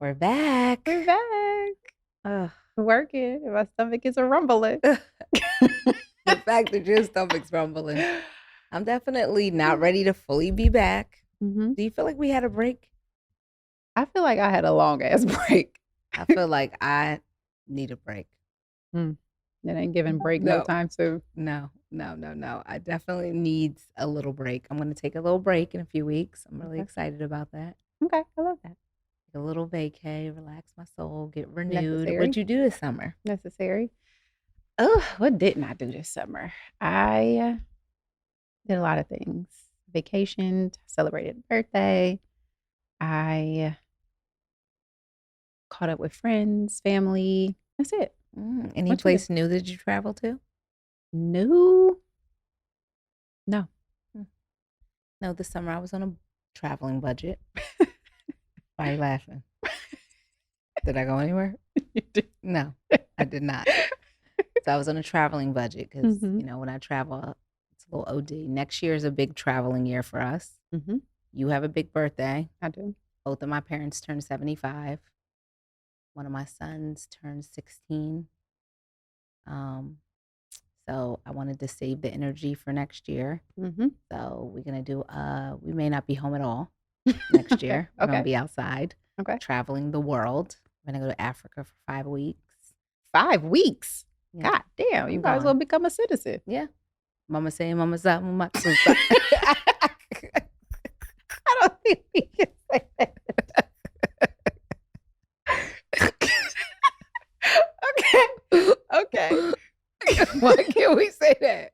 We're back. We're back. Ugh. Working. And my stomach is a rumbling. The fact that your stomach's rumbling. I'm definitely not ready to fully be back. hmm Do you feel like we had a break? I feel like I had a long ass break. I feel like I need a break. It ain't giving break no No. time soon. No. I definitely needs a little break. I'm going to take a little break in a few weeks. I'm really Okay. excited about that. Okay, I love that. Take a little vacay, relax my soul, get renewed. Necessary. What'd you do this summer? Necessary. Oh, what didn't I do this summer? I did a lot of things. Vacationed, celebrated a birthday. I caught up with friends, family. That's it. Any What you place new that you travel to? New? No. No, this summer I was on a traveling budget. Why are you laughing? Did I go anywhere? You did. No, I did not. So I was on a traveling budget because, Mhm. when I travel, it's a little OD. Next year is a big traveling year for us. Mm-hmm. You have a big birthday. I do. Both of my parents turned 75. One of my sons turned 16. So I wanted to save the energy for next year. Mm-hmm. So we're going to do, we may not be home at all next year. We're going Okay. to be outside, Okay. traveling the world. We're going to go to Africa for 5 weeks. 5 weeks. Yeah. God damn, you I'm might as well gone. become a citizen. Yeah. Mama say, Mama sa, Mama susa. I don't think we can say that. Okay. Why can't we say that?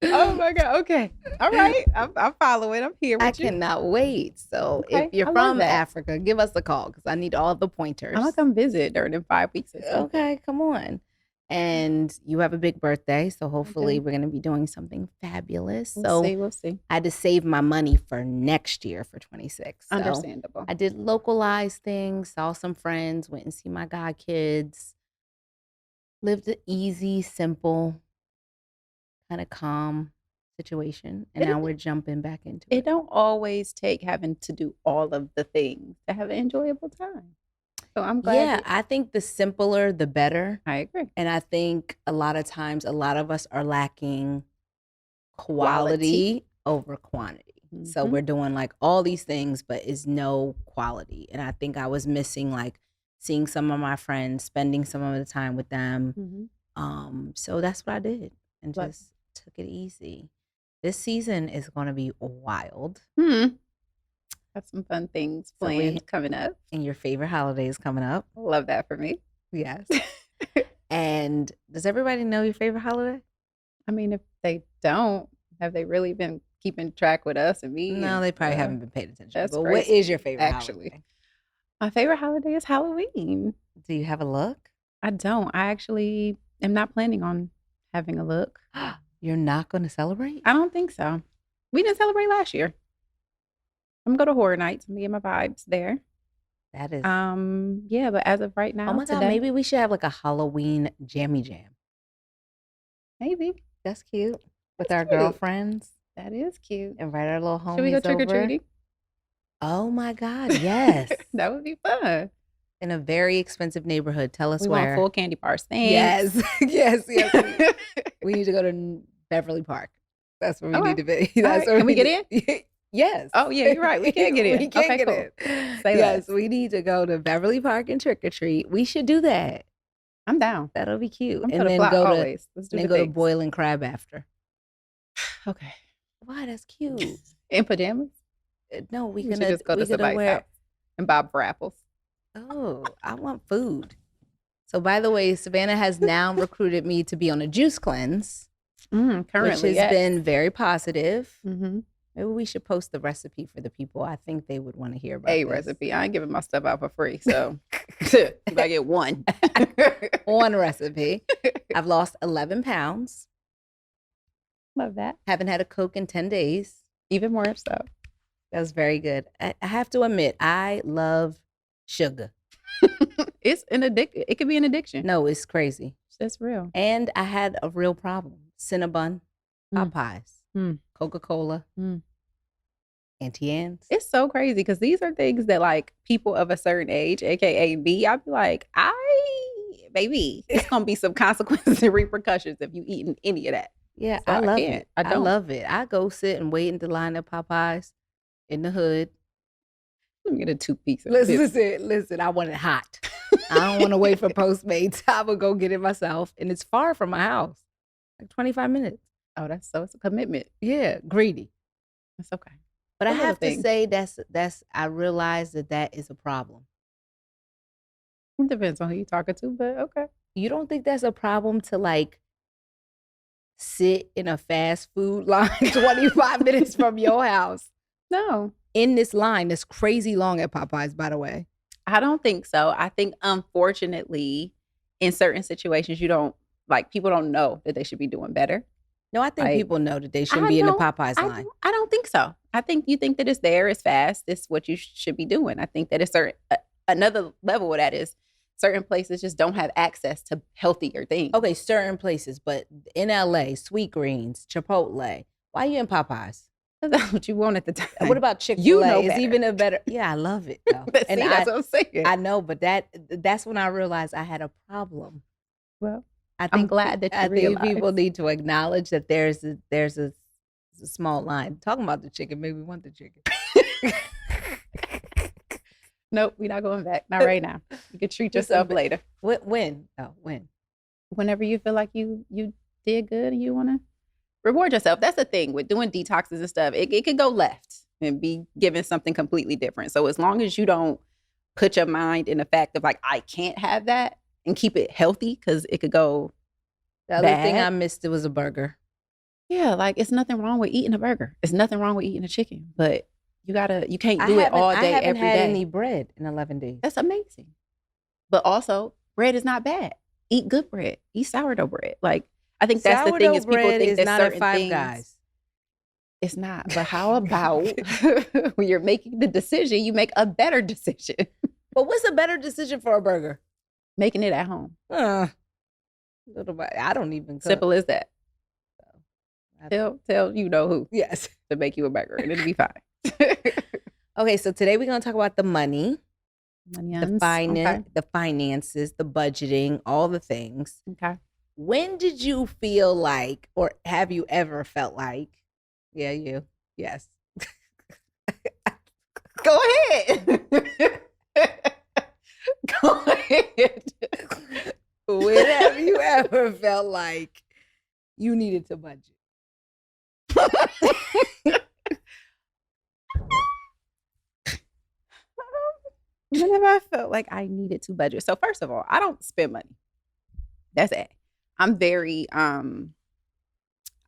Oh my God. Okay. All right. I'm following. I'm here with I you. cannot wait. So Okay, if you're I love from that. Africa, give us a call because I need all the pointers. I'm gonna come visit during them 5 weeks. Or something. Okay, come on. And you have a big birthday, so hopefully we're going to be doing something fabulous. We'll see. I had to save my money for next year for 26. So Understandable. I did localized things, saw some friends, went and see my god kids, lived an easy, simple, kind of calm situation. And now we're jumping back into it. It don't always take having to do all of the things to have an enjoyable time. So I'm glad. Yeah, I think the simpler, the better. I agree. And I think a lot of times, a lot of us are lacking quality over quantity. So we're doing like all these things, but is no quality. And I think I was missing like seeing some of my friends, spending some of the time with them. So that's what I did and just took it easy. This season is going to be wild. Have some fun things planned coming up. And your favorite holiday is coming up. Love that for me. Yes. And does everybody know your favorite holiday? I mean, if they don't, have they really been keeping track with us and me? No, they probably haven't been paying attention. That's but crazy. What is your favorite Actually, holiday? My favorite holiday is Halloween. Do you have a look? I don't. I actually am not planning on having a look. You're not going to celebrate? I don't think so. We didn't celebrate last year. I'm gonna go to Horror Nights. I'm gonna get my vibes there. That is. Yeah, but as of right now, oh my God, maybe we should have like a Halloween jammy jam. Maybe. That's cute. With our cute. girlfriends. That is cute. Invite our little homies. Should we go trick or treating? Oh my God, yes. That would be fun. In a very expensive neighborhood. Tell us we where. Want full candy bars. Thanks. Yes. We need to go to Beverly Park. That's where we need to be. That's where Can we get in? Yes. Oh yeah, you're right. We can't get in. We can't okay, get cool. in. Say yes, less. we need to go to Beverly Park and trick or treat. We should do that. I'm down. That'll be cute. I'm and then go always. to and then go to Boiling Crab Okay. Why? That's cute. In pajamas? No, we should just go to somebody's house and buy for apples. Oh, I want food. So by the way, Savannah has now recruited me to be on a juice cleanse. Currently, which has been very positive. Mm-hmm. Maybe we should post the recipe for the people. I think they would want to hear about a this. recipe. I ain't giving my stuff out for free, so if I get one. One recipe. I've lost 11 pounds. Love that. Haven't had a Coke in 10 days. Even more so. That was very good. I have to admit, I love sugar. It's an addiction. It could be an addiction. No, it's crazy. That's real. And I had a real problem. Cinnabon, Popeyes, Coca-Cola, Auntie Anne's. It's so crazy because these are things that like people of a certain age, aka me, I'd be like, baby, it's gonna be some consequences and repercussions if you eating any of that. Yeah, So I I love can't. it. I I don't. love it. I go sit and wait in the line at Popeyes in the hood. Let me get a 2-piece of Listen, this. listen, I want it hot. I don't want to wait for Postmates. I would go get it myself. And it's far from my house. Like 25 minutes. Oh, it's a commitment. Yeah, greedy. It's okay. But I The little have to things. say that's I realize that is a problem. It depends on who you're talking to, but okay. You don't think that's a problem to like sit in a fast food line 25 minutes from your house No, in this line that's crazy long at Popeyes, by the way? I don't think so. I think unfortunately, in certain situations, you don't like people don't know that they should be doing better. No, I think Like, people know that they shouldn't I be in the don't Popeyes line. I don't think so. I think you think that it's there, it's fast, it's what you should be doing. I think that it's certain another level of that is certain places just don't have access to healthier things. Okay, certain places, but in LA, Sweet Greens, Chipotle. Why are you in Popeyes? That's what you want at the time. What about Chick-fil-A? You know It's better. even a better. Yeah, I love it though. See, that's what I'm saying. I know, but that's when I realized I had a problem. Well, I think I'm glad that you I think realized. people need to acknowledge that there's a small line. Talking about the chicken made me want the chicken. Nope, we're not going back. Not right now. You can treat yourself later. When? Oh, when? Whenever you feel like you did good and you want to reward yourself. That's the thing with doing detoxes and stuff. It could go left and be given something completely different. So as long as you don't put your mind in the fact of like, I can't have that and keep it healthy because it could go The other thing bad. I missed, it was a burger. Yeah, like it's nothing wrong with eating a burger. It's nothing wrong with eating a chicken, but you can't do it all I day, haven't every had day. any bread in 11 days. That's amazing. But also, bread is not bad. Eat good bread. Eat sourdough bread. Like, I think that's the thing is people bread think is that not at certain Five things. Guys. It's not. But how about when you're making the decision, you make a better decision? But what's a better decision for a burger? Making it at home. Little bit. I don't even cook. Simple as that. So, Tell you know who yes. to make you a burger, and it'll be fine. Okay, so today we're gonna talk about the money, Onions. the finances, the budgeting, all the things. Okay. When did you feel like, or have you ever felt like, yeah, you, yes. Go ahead. Go ahead. When have you ever felt like you needed to budget? Whenever I felt like I needed to budget. So first of all, I don't spend money. That's it. I'm very I'm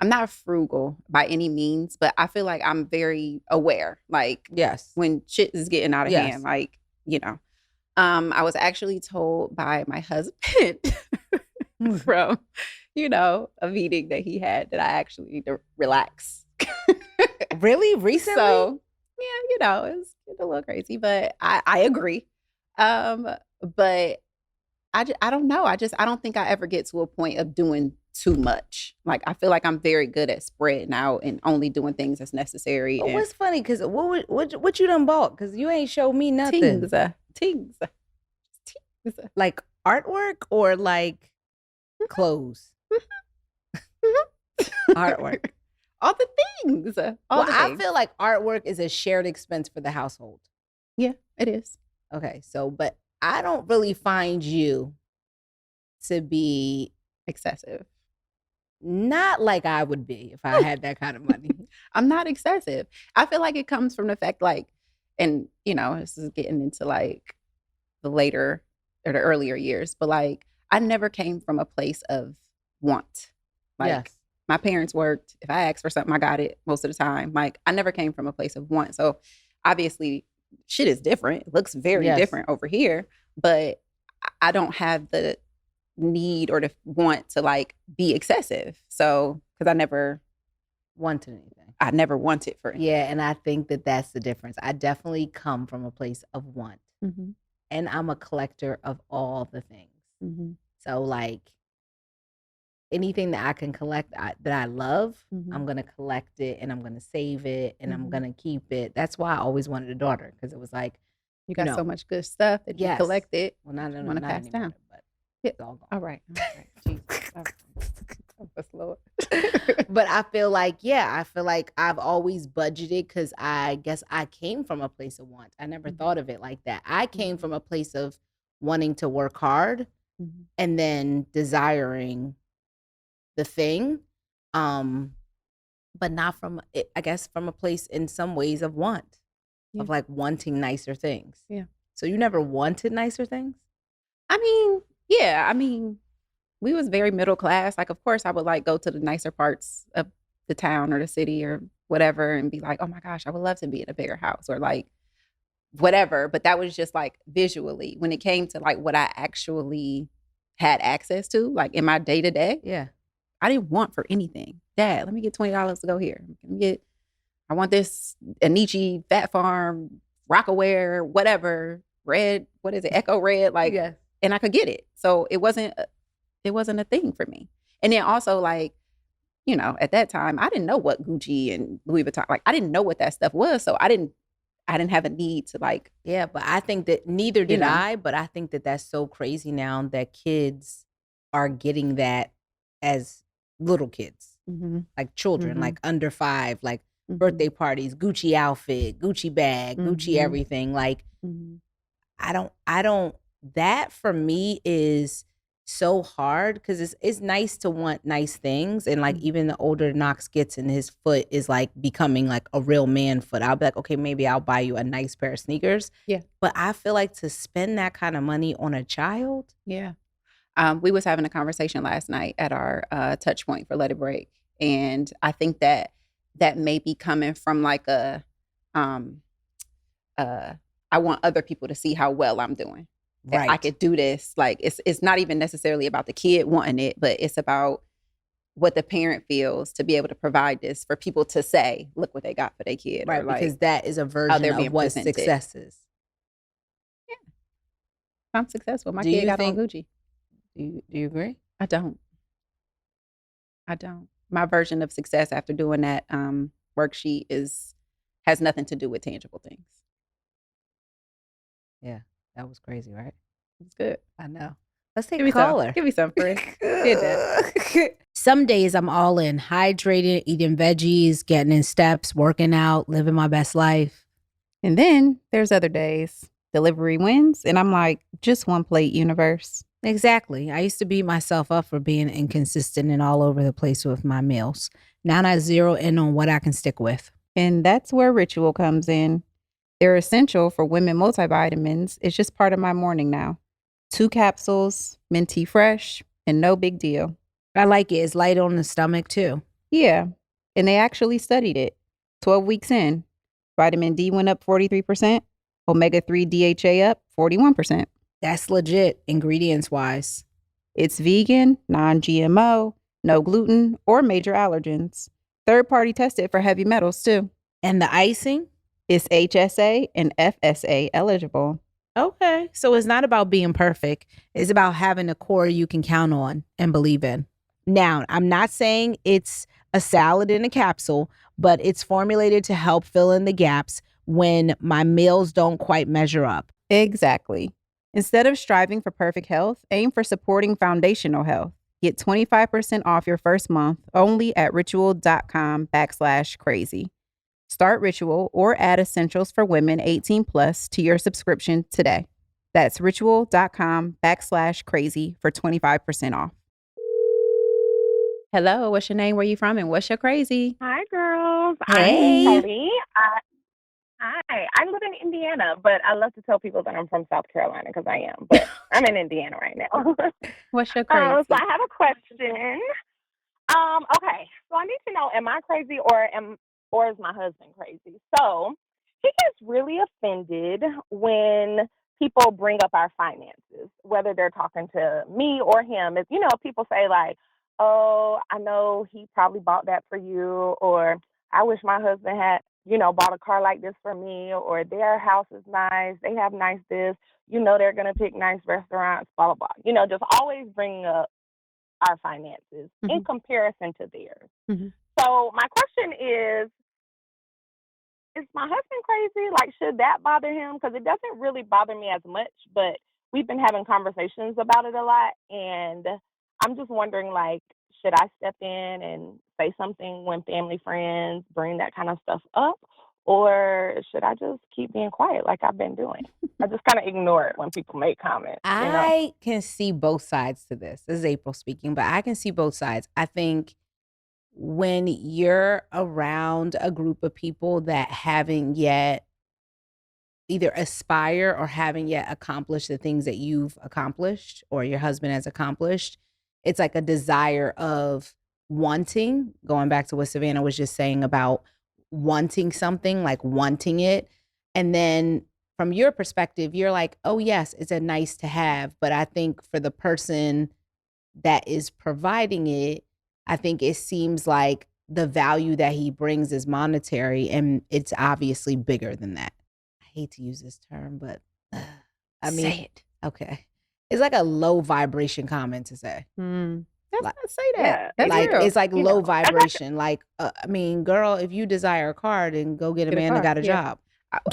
not frugal by any means, but I feel like I'm very aware. Like Yes. when shit is getting out of Yes. hand, like, you know. I was actually told by my husband from, a meeting that he had that I actually need to relax. Really? Recently? So, yeah, it's a little crazy, but I agree. But I don't know. I don't think I ever get to a point of doing too much. Like, I feel like I'm very good at spreading out and only doing things that's necessary. But and what's funny, because what you done bought? Because you ain't showed me nothing. Tings. Like artwork or like clothes? Artwork. All the things. I feel like artwork is a shared expense for the household. Yeah, it is. Okay, so, but I don't really find you to be Excessive. not like I would be if I had that kind of money. I'm not excessive. I feel like it comes from the fact like, and this is getting into like the later or the earlier years, but like I never came from a place of want. Like Yes. my parents worked. If I asked for something, I got it most of the time. Like I never came from a place of want. So obviously shit is different. It looks very Yes. different over here, but I don't have the need or the want to like be excessive. So, because I never Want anything. wanted for anything. Yeah, and I think that that's the difference. I definitely come from a place of want. Mm-hmm. And I'm a collector of all the things. Mm-hmm. So like anything that I can collect that I love, Mhm. I'm gonna collect it and I'm gonna save it and I'm Mhm. gonna keep it. That's why I always wanted a daughter because it was like, You you got so know, much good stuff that you yes. collected, Well, not you wanna not pass anymore, down. but Yeah. it's all gone. All right. Jesus. All right. Help us, Lord. But I feel like, yeah, I feel like I've always budgeted because I guess I came from a place of want. I never Mhm. thought of it like that. I came Mhm. from a place of wanting to work hard Mhm. and then desiring the thing. But not from I guess from a place in some ways of want, Yeah. of like wanting nicer things. Yeah. So you never wanted nicer things? I mean, yeah, I mean, we was very middle class. Like, of course, I would like go to the nicer parts of the town or the city or whatever and be like, oh my gosh, I would love to be in a bigger house or like whatever. But that was just like visually. When it came to like what I actually had access to, like in my day to day, Yeah. I didn't want for anything. Dad, let me get $20 to go here. Let me get, I want this Anichi, Fat Farm, Rockaware, whatever, red, what is it, Echo Red, like, Yes. and I could get it. So it wasn't a thing for me. And then also like, you know, at that time, I didn't know what Gucci and Louis Vuitton, like I didn't know what that stuff was. So I didn't have a need to like, Yeah, but I think that neither did know. I, but I think that that's so crazy now that kids are getting that as little kids, like children, like under 5, like birthday parties, Gucci outfit, Gucci bag, Gucci everything. Like I don't that for me is so hard because it's nice to want nice things. And like even the older Knox gets and his foot is like becoming like a real man foot, I'll be like, okay, maybe I'll buy you a nice pair of sneakers. Yeah. But I feel like to spend that kind of money on a child. Yeah. We was having a conversation last night at our touch point for Let It Break. And I think that may be coming from like um, I want other people to see how well I'm doing. That I Right. could do this. Like it's not even necessarily about the kid wanting it, but it's about what the parent feels to be able to provide this for people to say, look what they got for their kid. Right. Or like Because that is a how version they're of being what presented. success is. Yeah. I'm successful. My Do kid you got think- on Gucci. Do you agree? I don't. My version of success after doing that worksheet has nothing to do with tangible things. Yeah. That was crazy, right? It's good. I know. Let's take Give a me some. caller. Give me some, Chris. Did that. Some days I'm all in, hydrating, eating veggies, getting in steps, working out, living my best life. And then there's other days. Delivery wins, and I'm like, just one plate, universe. Exactly. I used to beat myself up for being inconsistent and all over the place with my meals. Now I zero in on what I can stick with. And that's where Ritual comes in. They're essential for women multivitamins. It's just part of my morning now. 2 capsules, minty fresh, and no big deal. I like it. It's light on the stomach too. Yeah, and they actually studied it. 12 weeks in, vitamin D went up 43%, omega-3 DHA up 41%. That's legit, ingredients wise. It's vegan, non-GMO, no gluten or major allergens. Third-party tested for heavy metals too. And the icing? It's HSA and FSA eligible. Okay. So it's not about being perfect. It's about having a core you can count on and believe in. Now, I'm not saying it's a salad in a capsule, but it's formulated to help fill in the gaps when my meals don't quite measure up. Exactly. Instead of striving for perfect health, aim for supporting foundational health. Get 25% off your first month only at ritual.com/crazy. Start Ritual or add essentials for women 18 plus to your subscription today. That's ritual.com/crazy for 25% off. Hello, what's your name? Where you from? And what's your crazy? Hi, girls. Hey. I'm Kelly. Hi. I live in Indiana, but I love to tell people that I'm from South Carolina because I am. But I'm in Indiana right now. What's your crazy? So I have a question. Okay. So I need to know: am I crazy or is my husband crazy? So he gets really offended when people bring up our finances, whether they're talking to me or him. If people say like, "Oh, I know he probably bought that for you," or "I wish my husband had, bought a car like this for me," or "Their house is nice, they have nice this, they're gonna pick nice restaurants, blah blah blah." Just always bringing up our finances in comparison to theirs. Mm-hmm. So my question is my husband crazy? Like, should that bother him? Because it doesn't really bother me as much, but we've been having conversations about it a lot. And I'm just wondering, like, should I step in and say something when family, friends bring that kind of stuff up? Or should I just keep being quiet like I've been doing? I just kind of ignore it when people make comments. I can see both sides to this. This is April speaking, but I can see both sides. I think when you're around a group of people that haven't yet either aspire or haven't yet accomplished the things that you've accomplished or your husband has accomplished, it's like a desire of wanting, going back to what Savannah was just saying about wanting something, like wanting it. And then from your perspective, you're like, oh yes, it's a nice to have. But I think for the person that is providing it, I think it seems like the value that he brings is monetary, and it's obviously bigger than that. I hate to use this term, but I mean, say it. Okay. It's like a low vibration comment to say. That's Like, not say that. Yeah, That's like real. it's like low vibration. Like, I mean, girl, if you desire a car, then go get a man that got a job.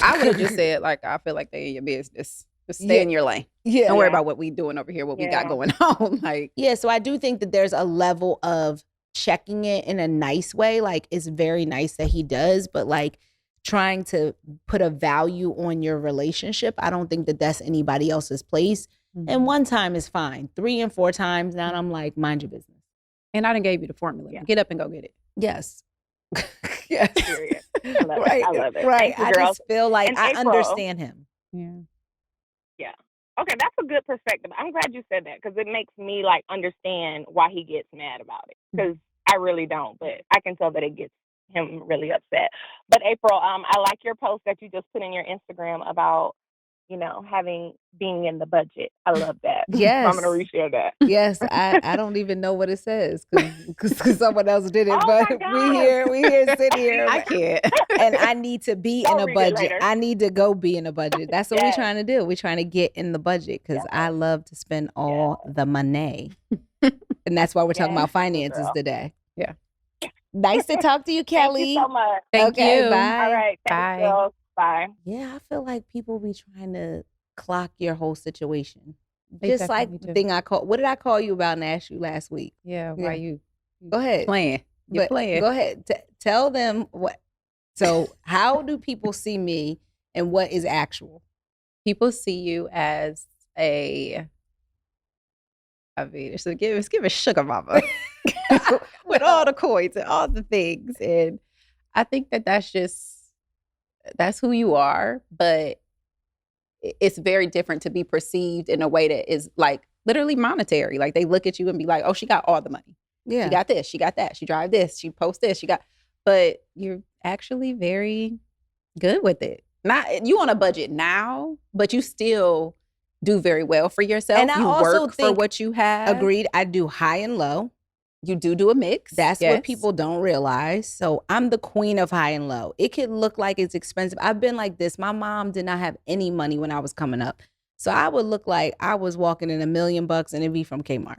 I would have just said, like, I feel like they in your business. Just stay in your lane. Yeah. Don't worry about what we doing over here, what we got going on. Like, yeah, so I do think that there's a level of checking it in a nice way. Like, it's very nice that he does, but like trying to put a value on your relationship, I don't think that that's anybody else's place. And one time is fine. 3 and 4 times, now I'm like, mind your business. and I done gave you the formula. Yeah. Get up and go get it. Yes. Yes. Period. I love Right. it. I love it. Right. Thank you, I girls. just feel like And I April, understand him. Yeah. Okay, that's a good perspective. I'm glad you said that because it makes me like understand why he gets mad about it. Because I really don't, but I can tell that it gets him really upset. But April, I like your post that you just put in your Instagram about, you know, being in the budget. I love that. Yes. So I'm gonna reshare that. Yes, I don't even know what it says because someone else did it, Oh but my God. we here sit here, I can't. and I need to be I'll in a read it budget. later. I need to go be in a budget. That's what we're Yes. trying to do. We're trying to get in the budget because I love to spend all the money, and that's why we're talking Yes, about finances girl. today. Yeah. Nice to talk to you, Kelly. Thank you so much. Thank Okay, you. bye. All right. Bye. Thanks, girls. Bye. Yeah, I feel like people be trying to clock your whole situation. They Just like definitely the do. thing what did I call you about and ask you last week? Yeah. Yeah. Why you Go ahead. playing? You're But playing. Go ahead. Tell them what. So how do people see me and what is actual? People see you as I mean, let's give a sugar mama with all the coins and all the things. And I think that's who you are, but it's very different to be perceived in a way that is like literally monetary. Like they look at you and be like, oh, she got all the money. Yeah. She got this, she got that, she drive this, she posts this, but you're actually very good with it. Not you on a budget now, but you still do very well for yourself. And I you also work for think- what you have. Agreed. I do high and low. You do a mix. That's Yes. what people don't realize. So I'm the queen of high and low. It could look like it's expensive. I've been like this. My mom did not have any money when I was coming up. So I would look like I was walking in $1 million and it'd be from Kmart.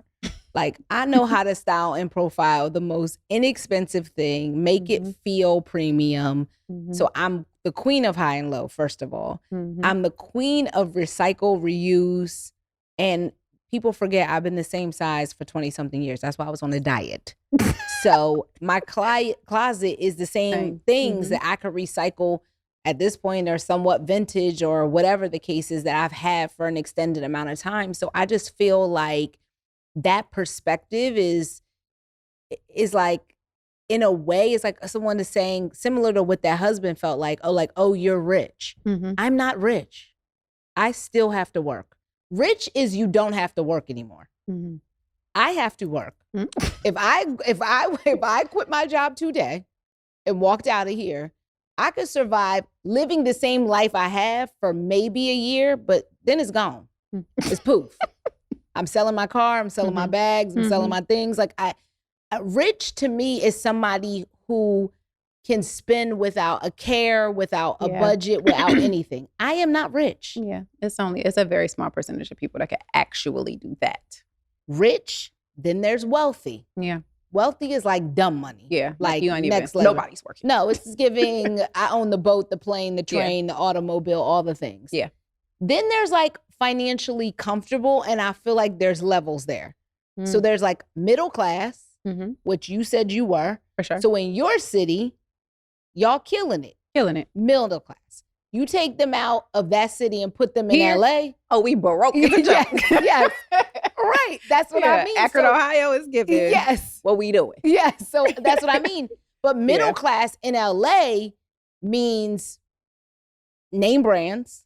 Like I know how to style and profile the most inexpensive thing, make it feel premium. So I'm the queen of high and low, first of all. I'm the queen of recycle, reuse, and people forget I've been the same size for 20 something years. That's why I was on a diet. So my closet is the same things that I could recycle at this point are somewhat vintage or whatever the case is that I've had for an extended amount of time. So I just feel like that perspective is like, in a way, it's like someone is saying similar to what that husband felt like, oh, you're rich. I'm not rich. I still have to work. Rich is you don't have to work anymore. I have to work. If I quit my job today and walked out of here, I could survive living the same life I have for maybe a year, but then it's gone. It's poof. I'm selling my car. I'm selling my bags. I'm selling my things. Like rich to me is somebody who can spend without a care, without a budget, without anything. I am not rich. Yeah, it's a very small percentage of people that can actually do that. Rich Then there's wealthy. Yeah. Wealthy is like dumb money. Yeah. Like you ain't next even, level. nobody's working. No, it's giving, I own the boat, the plane, the train, the automobile, all the things. Yeah. Then there's like financially comfortable, and I feel like there's levels there. So there's like middle class, which you said you were. For sure. So in your city, y'all killing it. Killing it. Middle class. You take them out of that city and put them in Here? LA. Oh, we Baroque. Yes. Right. That's what I mean. Akron, So, Ohio is giving. Yes. What we doing? Yes. So that's what I mean. But middle class in LA means name brands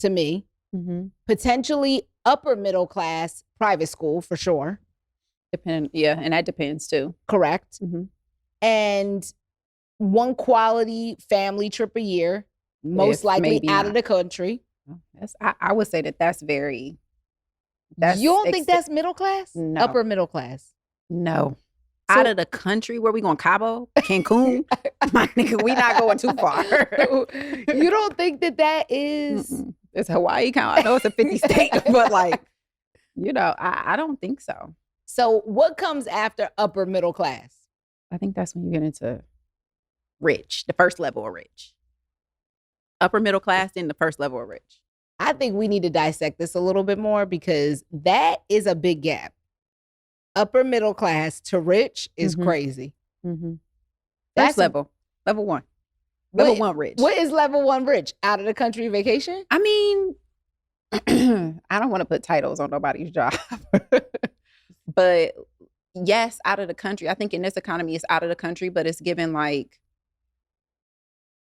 to me, potentially upper middle class private school for sure. And that depends too. Correct. And one quality family trip a year, most likely out of the country. I would say that's very. You don't think that's middle class? No. Upper middle class? No. Out of the country, where we going? Cabo, Cancun? My nigga, we not going too far. You don't think that is? It's Hawaii count. I know it's a 50 state, but like, I don't think so. So what comes after upper middle class? I think that's when you get into rich, the first level of rich. Upper middle class, then the first level of rich. I think we need to dissect this a little bit more because that is a big gap. Upper middle class to rich is crazy. That's level one. Level one rich. What is level one rich? Out of the country vacation? I mean, I don't want to put titles on nobody's job. But yes, out of the country. I think in this economy, it's out of the country, but it's given like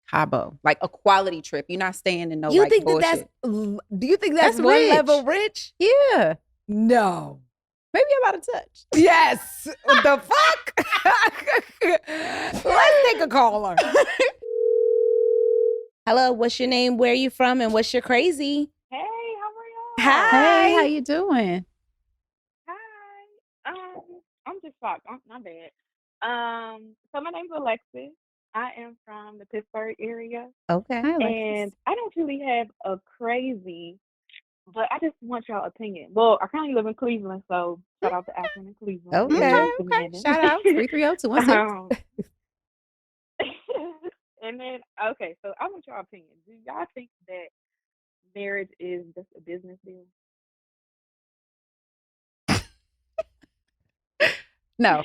Cabo, like a quality trip. You're not staying in no you like think bullshit. Do you think that's one rich. level rich? Yeah. No. Maybe I'm out of touch. Yes. What the fuck? Let's take a caller. Hello, what's your name? Where are you from? And what's your crazy? Hey, how are y'all? Hi. Hey, how you doing? Hi. I'm just shocked. I'm not bad. So my name's Alexis. I am from the Pittsburgh area. Okay. Hi, Alexis. And I don't really have a crazy, but I just want y'all opinion. Well, I currently live in Cleveland, so shout out to Akron and Cleveland. Okay. Shout out 330-216. And then, okay, so I want y'all opinion. Do y'all think that marriage is just a business deal? No,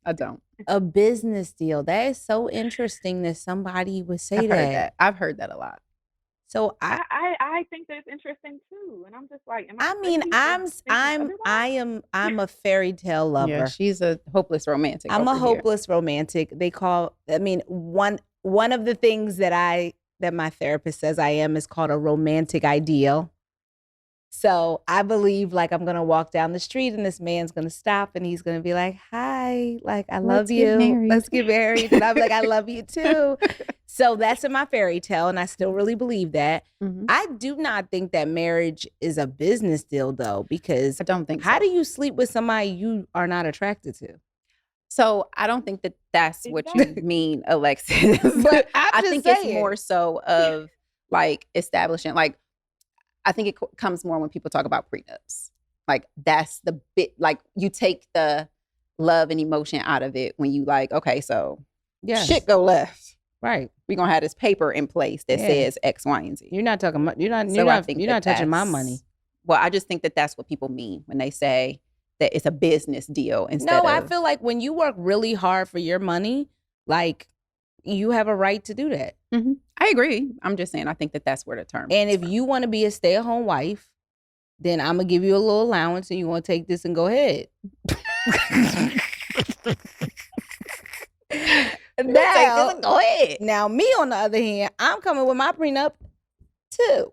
I don't. A business deal. That is so interesting that somebody would say that. I've heard that a lot. So I think that's interesting too, and I'm just like, I'm a fairy tale lover. Yeah, she's a hopeless romantic. I'm a hopeless romantic. One of the things that my therapist says I am is called a romantic ideal. So I believe like I'm going to walk down the street and this man's going to stop and he's going to be like, hi, like, I love you. Let's get married. And I'm like, I love you too. So that's in my fairy tale. And I still really believe that. I do not think that marriage is a business deal though, because I don't think so. How do you sleep with somebody you are not attracted to? So I don't think that that's what you mean, Alexis. But I think it's more so of like establishing, like, I think it comes more when people talk about prenups. Like that's the bit, like you take the love and emotion out of it when you like, okay, so shit go left. Right. We're going to have this paper in place that says X, Y, and Z. You're not talking about, you're not touching my money. Well, I just think that that's what people mean when they say that it's a business deal instead of. No, I feel like when you work really hard for your money, like you have a right to do that. I agree. I'm just saying, I think that that's where the term And is if from. you want to be a stay-at-home wife, then I'm going to give you a little allowance and you want to take this and go ahead. Now, me on the other hand, I'm coming with my prenup too.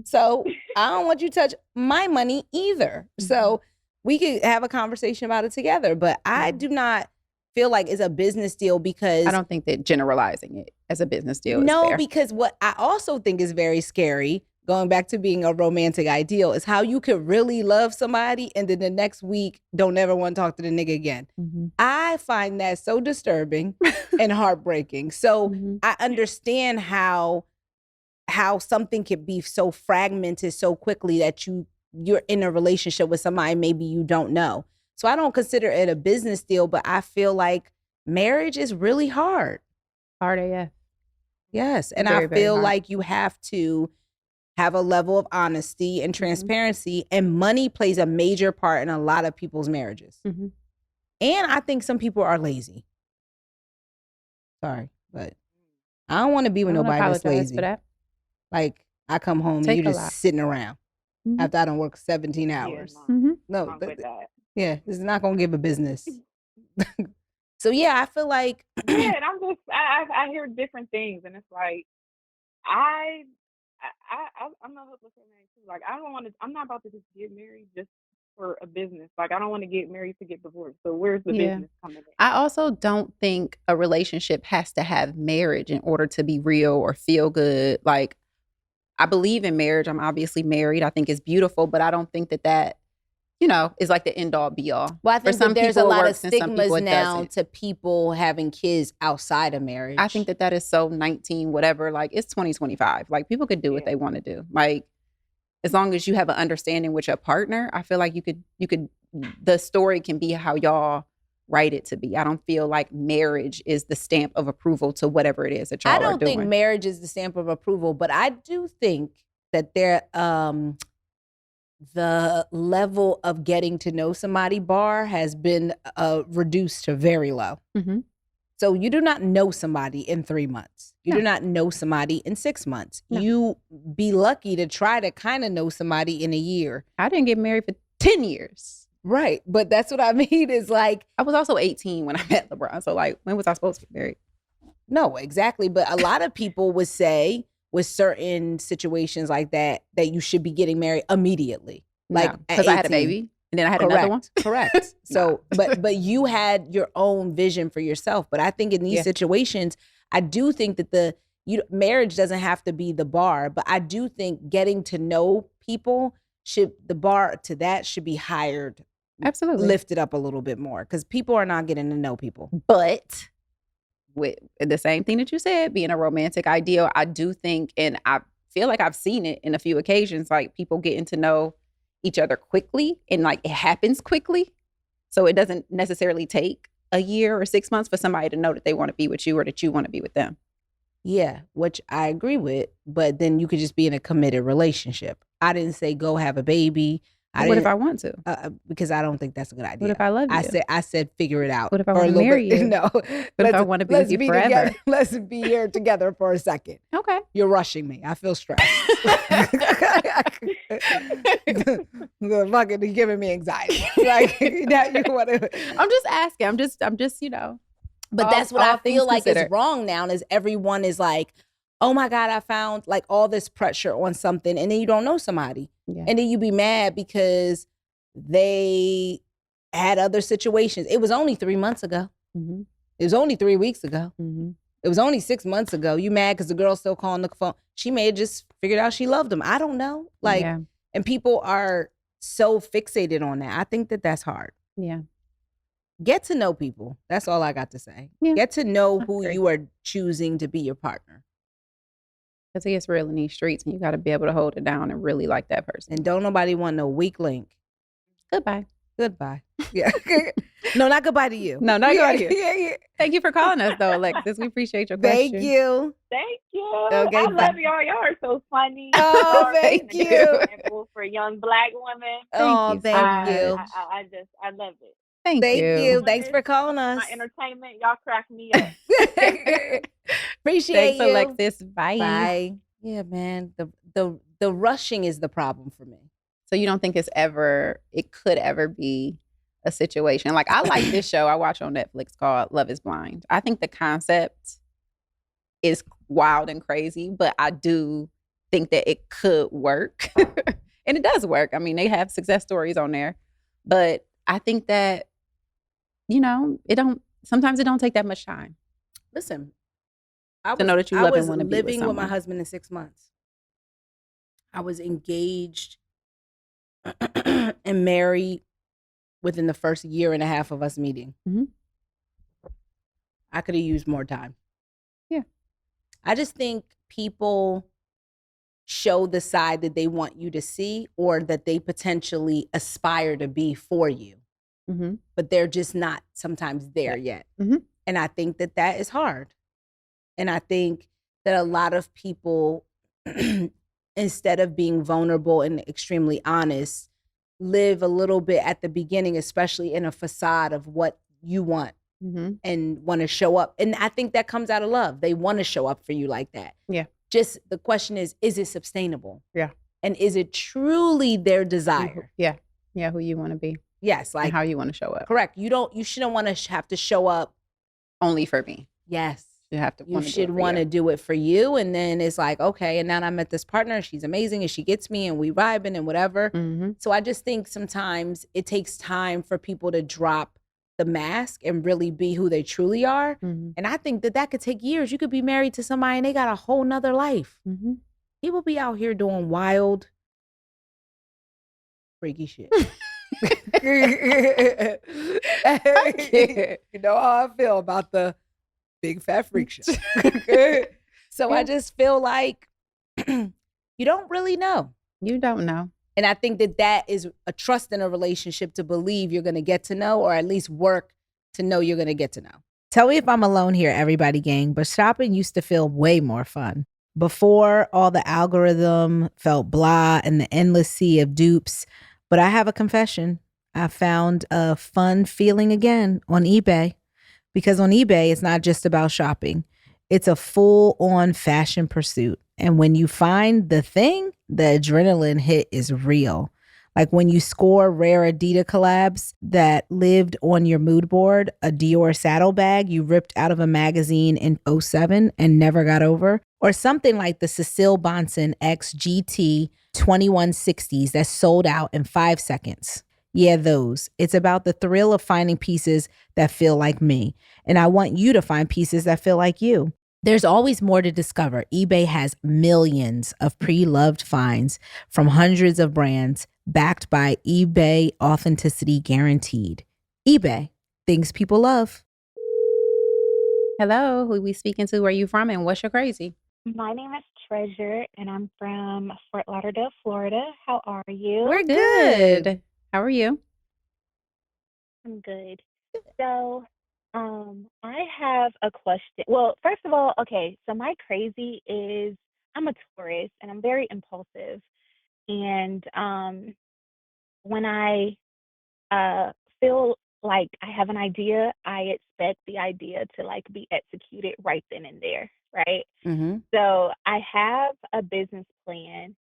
So I don't want you to touch my money either. So we could have a conversation about it together. But I do not feel like it's a business deal because I don't think that generalizing it as a business deal is no, fair. because what I also think is very scary, going back to being a romantic ideal, is how you could really love somebody and then the next week don't ever want to talk to the nigga again. I find that so disturbing and heartbreaking. So I understand how something can be so fragmented so quickly that you're in a relationship with somebody maybe you don't know. So I don't consider it a business deal, but I feel like marriage is really hard. Hard AF. Yes. And Very, I very feel hard. like you have to have a level of honesty and transparency, and money plays a major part in a lot of people's marriages. Mm-hmm. And I think some people are lazy. Sorry, but I don't want to be with nobody that's lazy. For that. Like, I come home and you just sitting around after I done work 17 hours. No, yeah, this is not going to give a business. So yeah, I feel like yeah, and I hear different things, and it's like I'm a hopeless romantic too. Like I'm not about to just get married just for a business. Like I don't want to get married to get divorced. So where's the business coming in? I also don't think a relationship has to have marriage in order to be real or feel good. Like I believe in marriage. I'm obviously married. I think it's beautiful, but I don't think that is like the end all be all. Well, I think that there's a lot of stigmas now to people having kids outside of marriage. I think that is so 19, whatever. Like it's 2025. Like people could do what they want to do. Like as long as you have an understanding with your partner, I feel like you could. The story can be how y'all write it to be. I don't feel like marriage is the stamp of approval to whatever it is that y'all are doing. I don't think marriage is the stamp of approval, but I do think that the level of getting to know somebody bar has been reduced to very low. Mm-hmm. So you do not know somebody in 3 months. You do not know somebody in 6 months. No. You be lucky to try to kind of know somebody in a year. I didn't get married for 10 years. Right. But that's what I mean is like. I was also 18 when I met LeBron. So like, when was I supposed to get married? No, exactly. But a lot of people would say with certain situations like that you should be getting married immediately. Like because I had a baby and then I had another one. Correct. So, but you had your own vision for yourself. But I think in these situations, I do think that marriage doesn't have to be the bar, but I do think getting to know people the bar to that should be higher. Absolutely. Lifted up a little bit more because people are not getting to know people. But with the same thing that you said, being a romantic ideal, I do think, and I feel like I've seen it in a few occasions, like people getting to know each other quickly and like it happens quickly. So it doesn't necessarily take a year or 6 months for somebody to know that they want to be with you or that you want to be with them. Yeah, which I agree with, but then you could just be in a committed relationship. I didn't say go have a baby. What if I want to? Because I don't think that's a good idea. What if I love you? I said figure it out. What if I want to marry you? No. What if I want to be with you forever? Together. Let's be here together for a second. Okay. You're rushing me. I feel stressed. You're giving me anxiety. Like now you want to. I'm just asking. I'm just. But that's what I feel like is wrong now. Is everyone is like, oh my God, I found like all this pressure on something, and then you don't know somebody. Yeah. And then you be mad because they had other situations. It was only 3 months ago. Mm-hmm. It was only 3 weeks ago. Mm-hmm. It was only 6 months ago. You mad because the girl's still calling the phone. She may have just figured out she loved him. I don't know. Like, and people are so fixated on that. I think that that's hard. Yeah. Get to know people. That's all I got to say. Yeah. Get to know who you are choosing to be your partner. Because it gets real in these streets and you got to be able to hold it down and really like that person. And don't nobody want no weak link. Goodbye. Yeah. No, not goodbye to you. No, not goodbye to you. Yeah. Thank you for calling us though, Alexis. We appreciate your question. Thank you. Okay, I love y'all. Y'all are so funny. Oh, thank you. For young Black women. Thank you. I love it. Thank you. Thanks for calling us. My entertainment, y'all crack me up. Appreciate Thanks, Alexis. Bye. Yeah, man. The rushing is the problem for me. So you don't think it could ever be a situation? Like I like this show I watch on Netflix called Love is Blind. I think the concept is wild and crazy, but I do think that it could work. And it does work. I mean, they have success stories on there, but I think that, sometimes it don't take that much time. Listen, to know that you love and want to be with living with my husband in 6 months. I was engaged and married within the first year and a half of us meeting. Mm-hmm. I could have used more time. Yeah. I just think people show the side that they want you to see or that they potentially aspire to be for you. but they're just not sometimes there yet. And I think that is hard. And I think that a lot of people, instead of being vulnerable and extremely honest, live a little bit at the beginning, especially in a facade of what you want and want to show up. And I think that comes out of love. They want to show up for you like that. Yeah. Just the question is it sustainable? Yeah. And is it truly their desire? Yeah. Yeah. Who you want to be. Yes. Like and how you want to show up. Correct. You shouldn't want to have to show up only for me. Yes. You should want to do it for you. And then it's like, okay, and now I met this partner. She's amazing and she gets me and we vibing and whatever. So I just think sometimes it takes time for people to drop the mask and really be who they truly are. And I think that could take years. You could be married to somebody and they got a whole nother life. People be out here doing wild, freaky shit. You know how I feel about the big fat freak shit. So I just feel like you don't really know. You don't know. And I think that is a trust in a relationship to believe you're going to get to know, or at least work to know you're going to get to know. Tell me if I'm alone here, everybody gang, but shopping used to feel way more fun. Before, all the algorithm felt blah and the endless sea of dupes. But I have a confession. I found a fun feeling again on eBay. Because on eBay, it's not just about shopping. It's a full-on fashion pursuit. And when you find the thing, the adrenaline hit is real. Like when you score rare Adidas collabs that lived on your mood board, a Dior saddlebag you ripped out of a magazine in '07 and never got over, or something like the Cecile Bonson X GT 2160s that sold out in 5 seconds. Yeah, those. It's about the thrill of finding pieces that feel like me. And I want you to find pieces that feel like you. There's always more to discover. eBay has millions of pre-loved finds from hundreds of brands backed by eBay authenticity guaranteed. eBay, things people love. Hello, who we speaking to? Where you from and what's your crazy? My name is Treasure and I'm from Fort Lauderdale, Florida. How are you? We're good. How are you? I'm good. So, I have a question. Well, first of all, okay, so my crazy is I'm a Taurus and I'm very impulsive. And when I feel like I have an idea, I expect the idea to like be executed right then and there, right? So I have a business plan.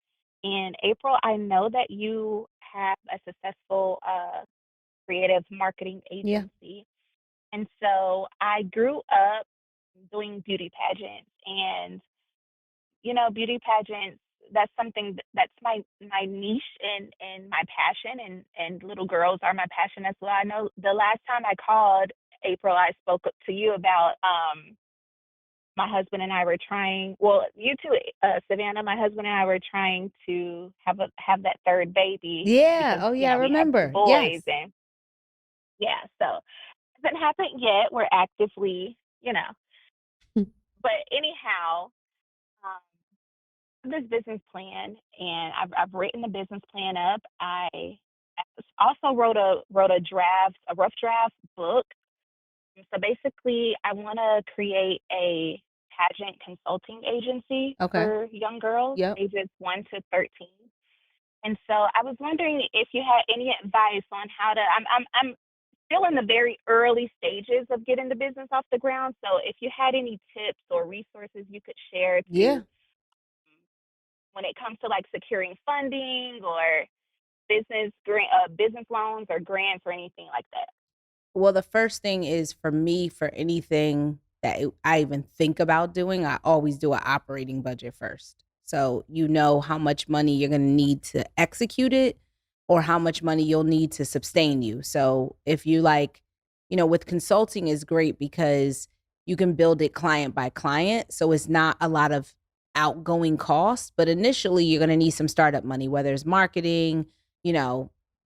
And April, I know that you have a successful creative marketing agency. And so I grew up doing beauty pageants and, beauty pageants, that's something that's my niche and my passion and little girls are my passion as well. I know the last time I called April, I spoke to you about my husband and I were trying, well, you too, Savannah, my husband and I were trying to have that third baby. Yeah. Because, Oh, yeah. I we have remember. boys Yes. and yeah, so it hasn't happened yet. We're actively, but anyhow, this business plan and I've written the business plan up. I also wrote a rough draft book. So basically, I want to create a pageant consulting agency for young girls ages 1 to 13. And so I was wondering if you had any advice on how to. I'm still in the very early stages of getting the business off the ground. So if you had any tips or resources you could share to when it comes to like securing funding or business loans or grants or anything like that. Well, the first thing is for me, for anything that I even think about doing, I always do an operating budget first. So you know how much money you're going to need to execute it or how much money you'll need to sustain you. So if you with consulting is great because you can build it client by client. So it's not a lot of outgoing costs, but initially you're going to need some startup money, whether it's marketing,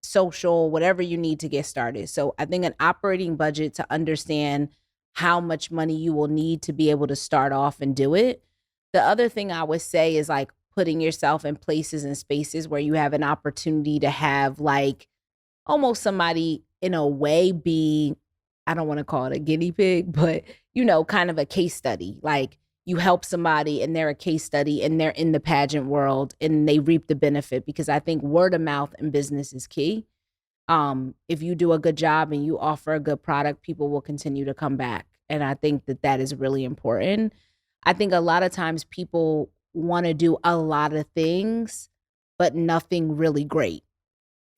social, whatever you need to get started. So I think an operating budget to understand how much money you will need to be able to start off and do it. The other thing I would say is like putting yourself in places and spaces where you have an opportunity to have like almost somebody in a way be, I don't want to call it a guinea pig, but kind of a case study. Like you help somebody and they're a case study and they're in the pageant world and they reap the benefit, because I think word of mouth in business is key. If you do a good job and you offer a good product, people will continue to come back. And I think that is really important. I think a lot of times people want to do a lot of things, but nothing really great.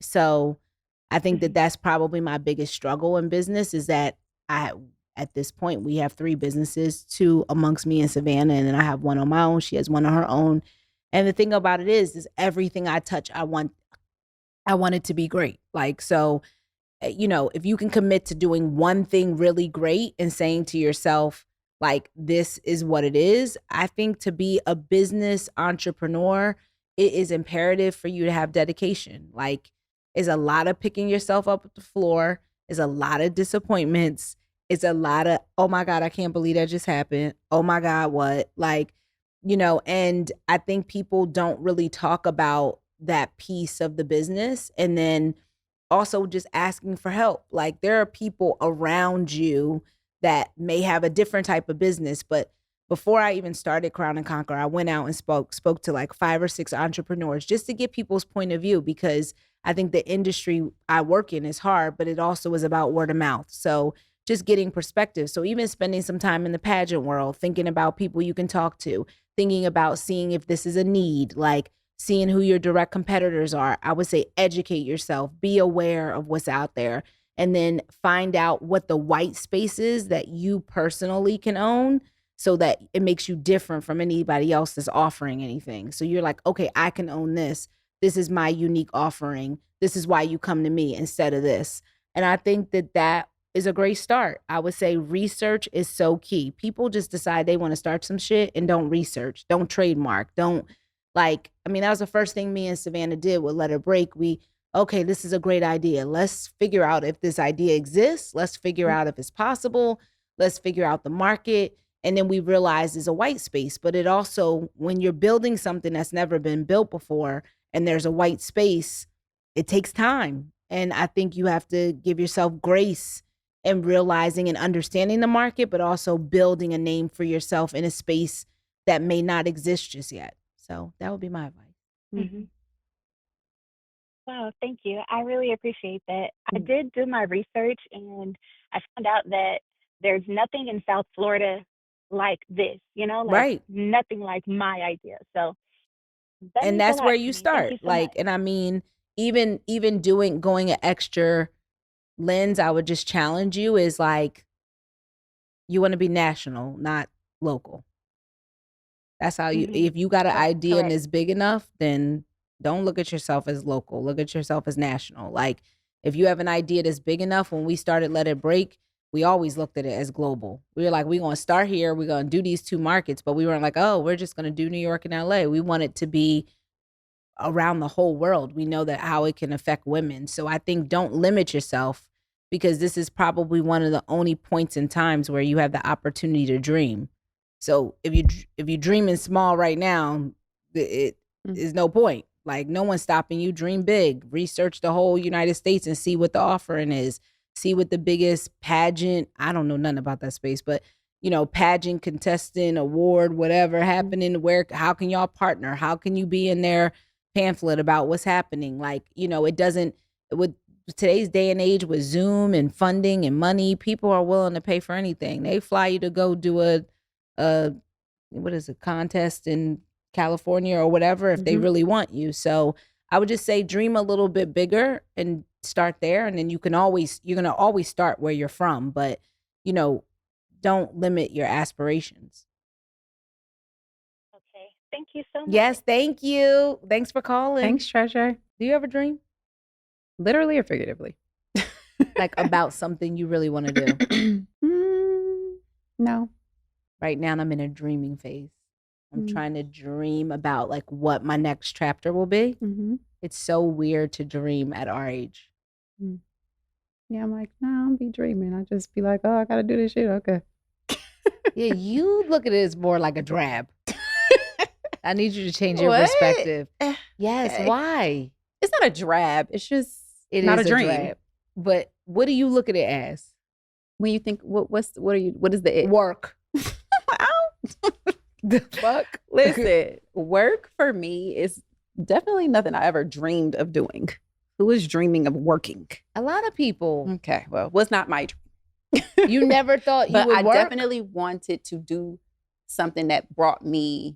So I think that that's probably my biggest struggle in business, is that at this point, we have 3 businesses, 2 amongst me and Savannah, and then I have one on my own. She has one on her own. And the thing about it is everything I touch, I want it to be great. Like, so, if you can commit to doing one thing really great and saying to yourself, like, this is what it is, I think to be a business entrepreneur, it is imperative for you to have dedication. Like, it's a lot of picking yourself up at the floor. It's a lot of disappointments. It's a lot of, oh my God, I can't believe that just happened. Oh my God, what? Like, and I think people don't really talk about that piece of the business. And then also just asking for help. Like, there are people around you that may have a different type of business, but before I even started Crown and Conquer, I went out and spoke to like 5 or 6 entrepreneurs just to get people's point of view, because I think the industry I work in is hard, but it also is about word of mouth. So just getting perspective. So even spending some time in the pageant world, thinking about people you can talk to, thinking about seeing if this is a need, like seeing who your direct competitors are. I would say educate yourself, be aware of what's out there, and then find out what the white space is that you personally can own, so that it makes you different from anybody else that's offering anything. So you're like, okay, I can own this. This is my unique offering. This is why you come to me instead of this. And I think that is a great start. I would say research is so key. People just decide they want to start some shit and don't research, don't trademark, that was the first thing me and Savannah did with Let It Break. Okay, this is a great idea. Let's figure out if this idea exists. Let's figure out if it's possible. Let's figure out the market. And then we realized it's a white space. But it also, when you're building something that's never been built before and there's a white space, it takes time. And I think you have to give yourself grace and realizing and understanding the market, but also building a name for yourself in a space that may not exist just yet. So that would be my advice. Mm-hmm. Wow, thank you. I really appreciate that. I did do my research and I found out that there's nothing in South Florida like this, right. Nothing like my idea. So and that's where you start. And I mean, even going an extra lens, I would just challenge you is like, you want to be national, not local. That's how you, if you got an idea and it's big enough, then don't look at yourself as local. Look at yourself as national. Like, if you have an idea that's big enough, when we started Let It Break, we always looked at it as global. We were like, we're going to start here. We're going to do these 2 markets. But we weren't like, oh, we're just going to do New York and LA. We want it to be around the whole world. We know that how it can affect women. So I think don't limit yourself, because this is probably one of the only points in times where you have the opportunity to dream. So if you dreaming small right now, it is no point. Like, no one's stopping you. Dream big. Research the whole United States and see what the offering is. See what the biggest pageant, I don't know nothing about that space, but pageant, contestant, award, whatever happening, how can y'all partner? How can you be in their pamphlet about what's happening? Like, it doesn't, with today's day and age with Zoom and funding and money, people are willing to pay for anything. They fly you to go do a contest in California or whatever if they really want you. So I would just say dream a little bit bigger and start there. And then you're going to always start where you're from, but don't limit your aspirations. Okay. Thank you so much. Yes. Thank you. Thanks for calling. Thanks, Treasure. Do you have a dream? Literally or figuratively? Like about something you really want to do? No. Right now I'm in a dreaming phase. I'm trying to dream about like what my next chapter will be. It's so weird to dream at our age. Yeah, I'm like, no, I'll be dreaming. I just be like, oh, I gotta do this shit. Okay. Yeah, you look at it as more like a drab. I need you to change your perspective. Yes, Okay. Why? It's not a drab. It's just It not is a dream. drab. but what do you look at it as? When you think, what is the it? Work. The fuck? Listen, work for me is definitely nothing I ever dreamed of doing. Who is dreaming of working? A lot of people. Okay, well, was not my dream. You never thought you but would I work? definitely wanted to do something that brought me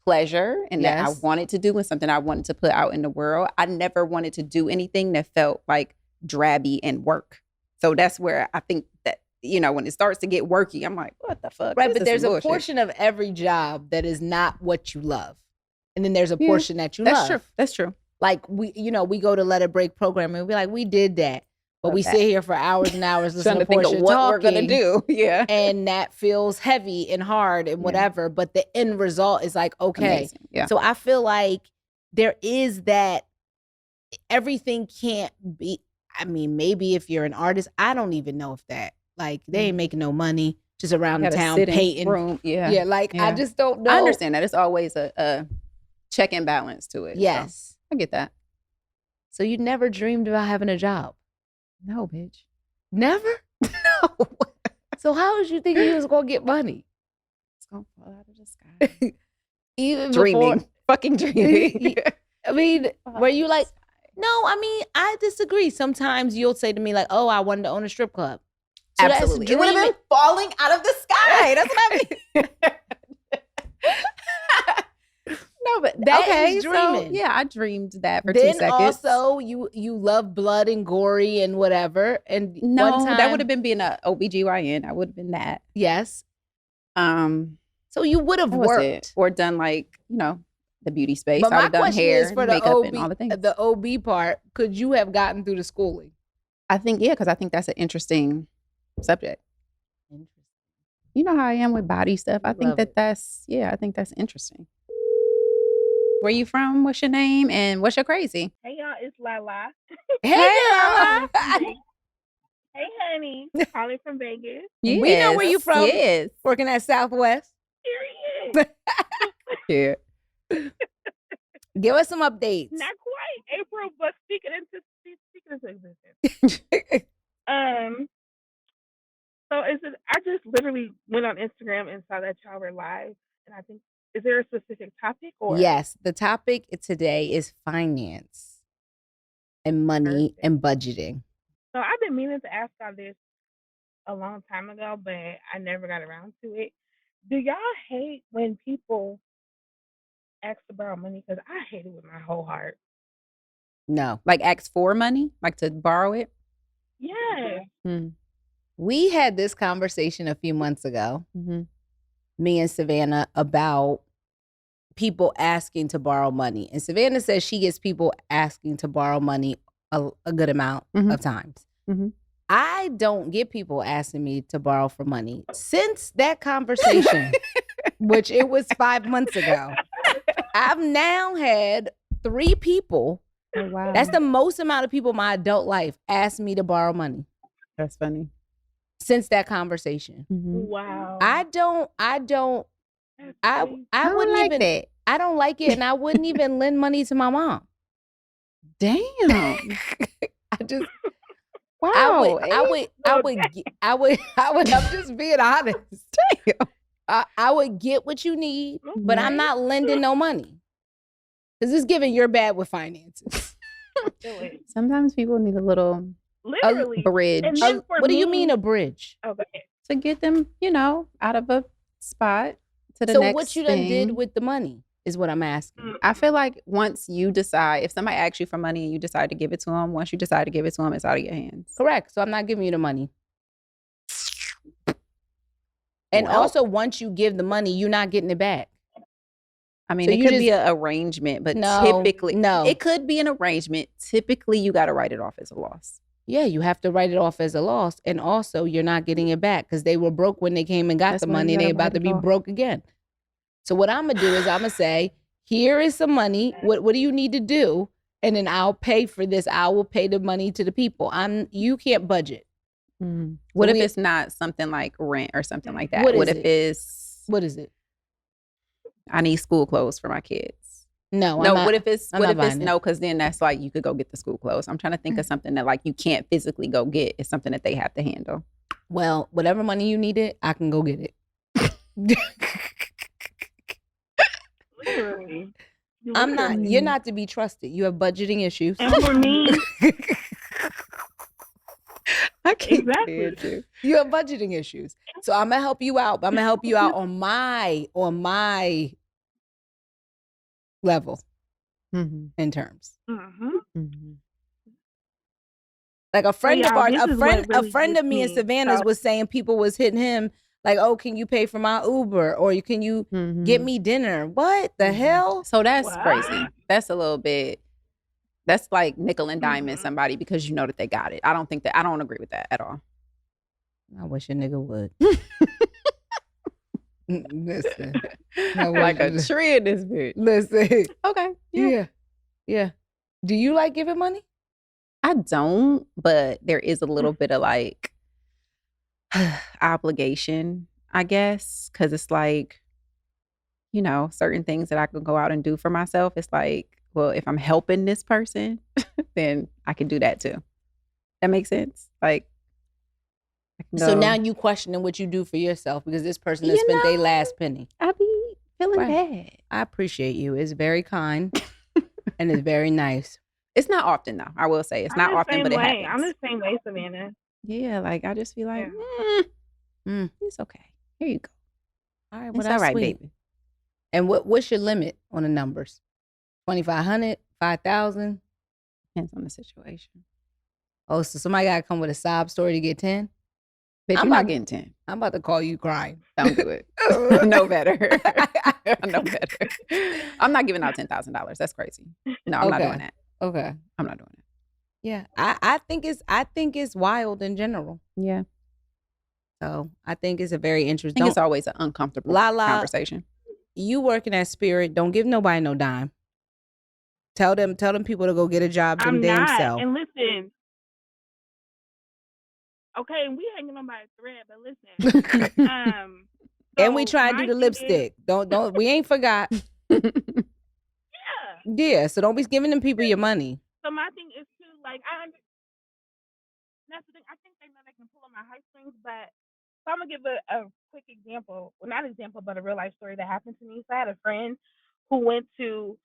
pleasure and that I wanted to do and something I wanted to put out in the world. I never wanted to do anything that felt like drabby and work. So that's where I think that, when it starts to get worky, I'm like, what the fuck? Right, but there's a portion of every job that is not what you love. And then there's a portion that you love. That's true. Like we go to Let It Break program and we're like, we did that. But we sit here for hours and hours listening to think of what talking, we're going to do. Yeah. And that feels heavy and hard and whatever. But the end result is like, okay. Amazing. Yeah. So I feel like there is that everything can't be. I mean, maybe if you're an artist, I don't even know if that, like, they ain't making no money just around the town painting. Yeah. Yeah. Like, I just don't know. I understand that. It's always a check and balance to it. Yes. So I get that. So you never dreamed about having a job? No, bitch. Never? No. So how did you think you was going to get money? It's going to fall out of the sky. Even dreaming. Fucking dreaming. I mean, were you like, no, I mean, I disagree. Sometimes you'll say to me like, oh, I wanted to own a strip club. So absolutely. It would have been falling out of the sky. That's what I mean. No, but that is dreaming. So, yeah, I dreamed that for then 2 seconds. Also, you love blood and gory and whatever. And no, one time, that would have been being a OBGYN. I would have been that. Yes. So you would have worked or done like, the beauty space. But I would have done hair, is for makeup, the OB, and all the things. The OB part, could you have gotten through the schooling? I think, because I think that's an interesting subject. Interesting. You know how I am with body stuff. I think that's interesting. Where you from? What's your name? And what's your crazy? Hey, y'all, it's Lala. Hey, Lala. Hey, honey. Calling from Vegas. Yes. We know where you from. Yes. Working at Southwest. Period. Yeah. Give us some updates. Not quite April, but speaking into existence. So I just literally went on Instagram and saw that y'all were live, and I think, is there a specific topic or? Yes, the topic today is finance and money and budgeting. So I've been meaning to ask y'all this a long time ago, but I never got around to it. Do y'all hate when people ask to borrow money? Because I hate it with my whole heart. No. Like ask for money? Like to borrow it? Yeah. We had this conversation a few months ago, me and Savannah, about people asking to borrow money. And Savannah says she gets people asking to borrow money a good amount of times. I don't get people asking me to borrow for money. Since that conversation, which it was 5 months ago, I've now had 3 people. Oh, wow. That's the most amount of people in my adult life ask me to borrow money. That's funny. Since that conversation. Wow. I don't wouldn't like even that. I don't like it, and I wouldn't even lend money to my mom. Damn. I just wow. I'm just being honest. Damn. I would get what you need, but I'm not lending no money. Because it's giving you're bad with finances. Sometimes people need a little literally bridge. What do you mean a bridge? Okay. To get them, out of a spot to the next So what you done did with the money is what I'm asking. I feel like once you decide, if somebody asks you for money and you decide to give it to them, once you decide to give it to them, it's out of your hands. Correct. So I'm not giving you the money. And also, once you give the money, you're not getting it back. I mean, it could be an arrangement, but typically, it could be an arrangement. Typically, you got to write it off as a loss. Yeah, you have to write it off as a loss. And also, you're not getting it back because they were broke when they came and got the money and they're about to be broke again. So what I'm going to do is I'm going to say, here is some money. What do you need to do? And then I'll pay for this. I will pay the money to the people. You can't budget. What if it's not something like rent or something like that? What is if it's... What is it? I need school clothes for my kids. No, No, I'm what not, if it's I'm not no? buying it. Because then that's like you could go get the school clothes. I'm trying to think of something that like you can't physically go get. It's something that they have to handle. Well, whatever money you needed, I can go get it. Literally. I'm not. You're not to be trusted. You have budgeting issues. And for me, I can't exactly. stand you. You have budgeting issues. So I'm gonna help you out. But I'm gonna help you out on my level in terms. Like a friend of ours, a friend of me and Savannah's was saying people was hitting him like, oh, can you pay for my Uber or can you get me dinner? What the hell? So that's crazy. That's a little bit. That's like nickel and diming somebody because you know that they got it. I don't agree with that at all. I wish a nigga would. Listen. Like a tree in this bitch. Listen. Okay. Yeah. Do you like giving money? I don't, but there is a little bit of like obligation, I guess, because it's like, you know, certain things that I could go out and do for myself. It's like, well, if I'm helping this person, then I can do that too. That makes sense? Like, so now you questioning what you do for yourself because this person has spent their last penny. I be feeling bad. I appreciate you. It's very kind and it's very nice. It's not often though. I will say it's not often, but it happens. I'm the same way, Savannah. Yeah, like I just feel like, it's okay. Here you go. All right, well, that's all right, baby. And what's your limit on the numbers? 2,500, 5,000? Depends on the situation. Oh, so somebody got to come with a sob story to get 10? Bitch, I'm not getting 10. I'm about to call you crying. Don't do it. I know better. I know better. I'm not giving out $10,000. That's crazy. No, I'm not doing that. Okay. I'm not doing it. Yeah. I think it's wild in general. Yeah. So I think it's a very interesting. I think it's always an uncomfortable conversation. You working at Spirit, don't give nobody no dime. Tell them people to go get a job them damn self. And listen. Okay, and we hanging on by a thread, but listen. And we try to do the lipstick. Don't we ain't forgot. Yeah, so don't be giving them people your money. So my thing is too, like, that's the thing. I think they know they can pull on my heartstrings, but so I'm gonna give a quick example. Well, not example, but a real life story that happened to me. So I had a friend who went to,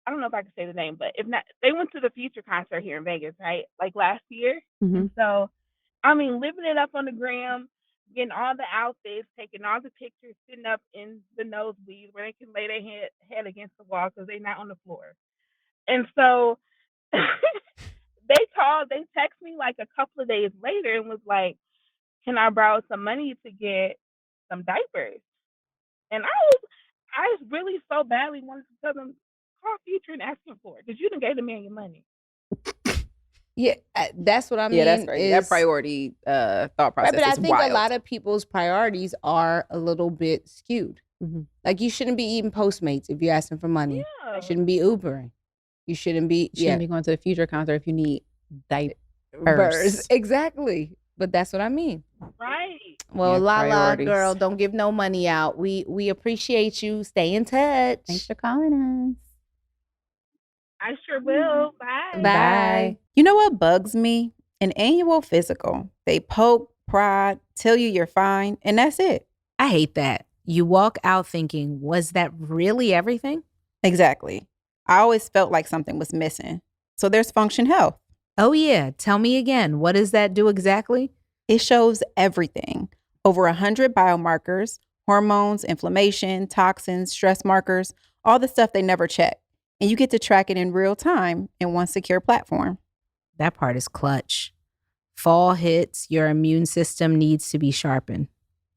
I don't know if I can say the name, but if not, they went to the Future concert here in Vegas, right? Like last year. And so, I mean, living it up on the gram, getting all the outfits, taking all the pictures, sitting up in the nosebleeds where they can lay their head against the wall because they're not on the floor. And so they text me like a couple of days later and was like, can I borrow some money to get some diapers? And I really so badly wanted to tell them, call Future and ask him for it because you done gave the man your money. Yeah, that's what I mean. Yeah, that's right. That priority thought process right, but is I think wild. a lot of people's priorities are a little bit skewed. Like you shouldn't be eating Postmates if you're asking for money. Yeah. You shouldn't be Ubering. You shouldn't be be going to the Future concert if you need diapers. Exactly. But that's what I mean. Right. Well, Lala, girl, don't give no money out. We appreciate you. Stay in touch. Thanks for calling us. I sure will. Bye. Bye. You know what bugs me? An annual physical. They poke, prod, tell you you're fine, and that's it. I hate that. You walk out thinking, was that really everything? Exactly. I always felt like something was missing. So there's Function Health. Oh yeah. Tell me again. What does that do exactly? It shows everything. Over 100 biomarkers, hormones, inflammation, toxins, stress markers, all the stuff they never check. And you get to track it in real time in one secure platform. That part is clutch. Fall hits, your immune system needs to be sharpened.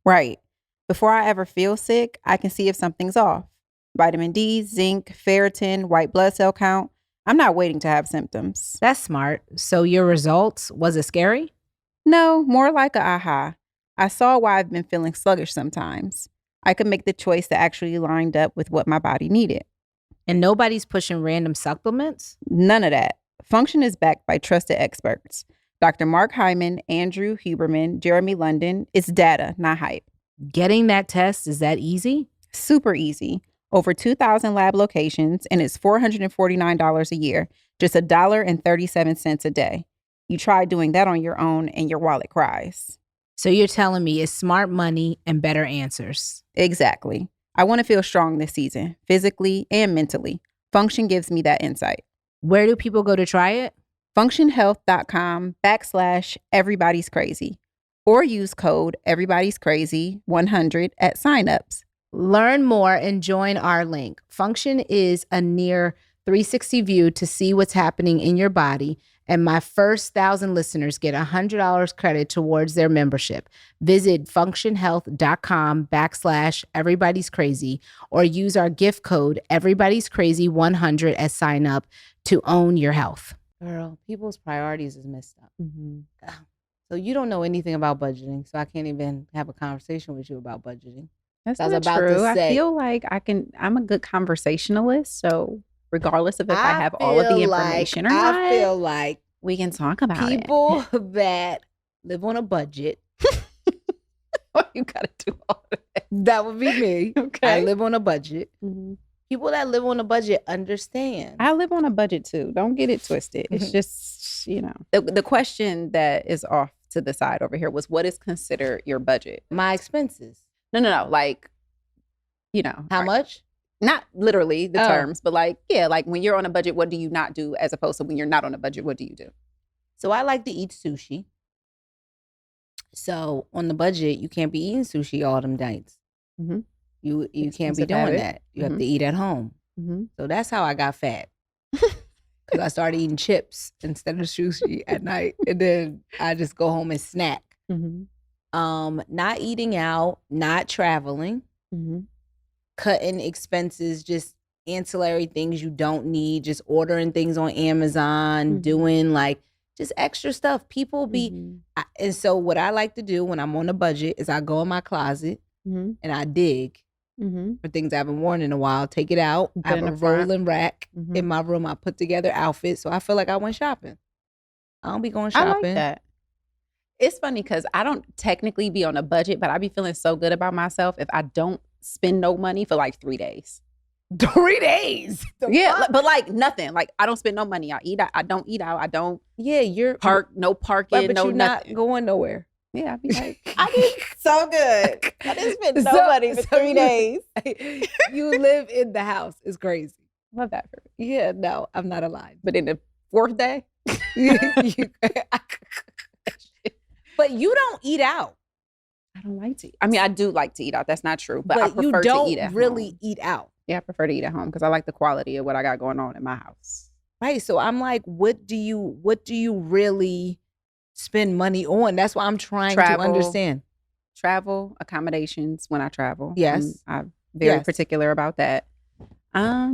Right. Before I ever feel sick, I can see if something's off. Vitamin D, zinc, ferritin, white blood cell count. I'm not waiting to have symptoms. That's smart. So your results, was it scary? No, more like a aha. I saw why I've been feeling sluggish sometimes. I could make the choice that actually lined up with what my body needed. And nobody's pushing random supplements? None of that. Function is backed by trusted experts. Dr. Mark Hyman, Andrew Huberman, Jeremy London. It's data, not hype. Getting that test, is that easy? Super easy. over 2,000 lab locations, and it's $449 a year, just $1.37 a day. You try doing that on your own and your wallet cries. So you're telling me it's smart money and better answers. Exactly. I want to feel strong this season, physically and mentally. Function gives me that insight. Where do people go to try it? functionhealth.com/everybody's crazy, or use code everybody's crazy 100 at signups. Learn more and join our link. Function is a near 360 view to see what's happening in your body, and my first 1,000 listeners get $100 credit towards their membership. Visit functionhealth.com/everybody's crazy or use our gift code everybody's crazy 100 at sign up to own your health. Girl, people's priorities is messed up. So you don't know anything about budgeting, so I can't even have a conversation with you about budgeting. That's I was not about to true. say- I feel like I'm a good conversationalist, so regardless of if I have all of the feel information like, or not, I feel like we can talk about people that live on a budget. You gotta do all of that. That would be me. Okay. I live on a budget. People that live on a budget understand. I live on a budget too. Don't get it twisted. It's just, the question that is off to the side over here was, what is considered your budget? My expenses. No. Like, How much? Not literally the Oh. terms, but like when you're on a budget, what do you not do, as opposed to when you're not on a budget, what do you do? So I like to eat sushi. So on the budget, you can't be eating sushi all them nights. Mhm. You can't be Expensive doing habit. that. You have to eat at home. So that's how I got fat. Because I started eating chips instead of sushi at night. And then I just go home and snack. Not eating out, not traveling, cutting expenses, just ancillary things you don't need, just ordering things on Amazon, doing like just extra stuff. People be, and so what I like to do when I'm on a budget is I go in my closet and I dig for things I haven't worn in a while, take it out. I have a rolling rack in my room. I put together outfits, so I feel like I went shopping. I don't be going shopping. I like that. It's funny because I don't technically be on a budget, but I be feeling so good about myself if I don't spend no money for like 3 days. 3 days? But like nothing. Like I don't spend no money. I don't eat out. I don't you're no parking, but no you're nothing. not going nowhere. Yeah, I be like, I did so good. I didn't spend no money for 3 days. You live in the house. It's crazy. Love that for me. Yeah, no, I'm not alive. But in the 4th day, but you don't eat out. I don't like to. I mean, I do like to eat out. That's not true. But I you prefer don't to eat at really home. eat out. Yeah, I prefer to eat at home because I like the quality of what I got going on in my house. Right. So I'm like, what do you really spend money on? That's why I'm trying to understand. Travel, accommodations when I travel. Yes. I'm very particular about that. I